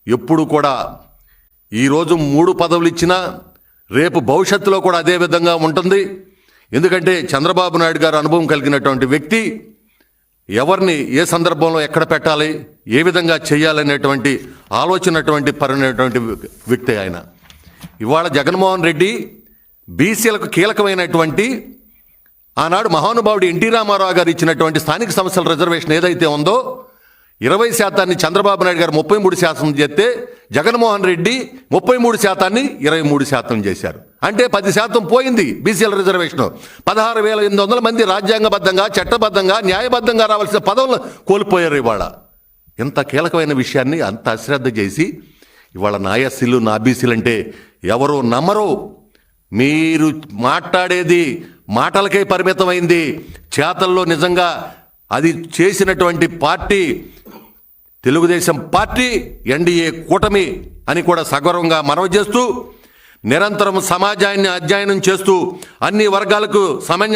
ఎప్పుడు కూడా ఈరోజు 3 పదవులు ఇచ్చినా రేపు భవిష్యత్తులో కూడా అదే విధంగా ఉంటుంది. ఎందుకంటే చంద్రబాబు నాయుడు గారు అనుభవం కలిగినటువంటి వ్యక్తి, ఎవరిని ఏ సందర్భంలో ఎక్కడ పెట్టాలి, ఏ విధంగా చేయాలనేటువంటి ఆలోచనటువంటి పరినటువంటి వ్యక్తి ఆయన. ఇవాళ జగన్మోహన్ రెడ్డి బీసీలకు కీలకమైనటువంటి ఆనాడు మహానుభావుడు ఎన్టీ రామారావు గారు ఇచ్చినటువంటి స్థానిక సంస్థల రిజర్వేషన్ ఏదైతే ఉందో 20% చంద్రబాబు నాయుడు గారు 33% చేస్తే జగన్మోహన్ రెడ్డి 33% 23% చేశారు. అంటే 10% పోయింది బీసీల రిజర్వేషన్. 16,800 మంది రాజ్యాంగబద్ధంగా చట్టబద్ధంగా న్యాయబద్ధంగా రావాల్సిన పదవులు కోల్పోయారు. ఇవాళ ఎంత కీలకమైన విషయాన్ని అంత అశ్రద్ధ చేసి ఇవాళ నా ఎస్సీలు నా బీసీలు అంటే ఎవరు నమ్మరు. మీరు మాట్లాడేది మాటలకే పరిమితమైంది, చేతల్లో నిజంగా అది చేసినటువంటి పార్టీ తెలుగుదేశం పార్టీ, ఎన్డీఏ కూటమి అని కూడా సగౌరవంగా మనవి చేస్తూ నిరంతరం సమాజాన్ని అధ్యయనం చేస్తూ అన్ని వర్గాలకు సమన్యాయం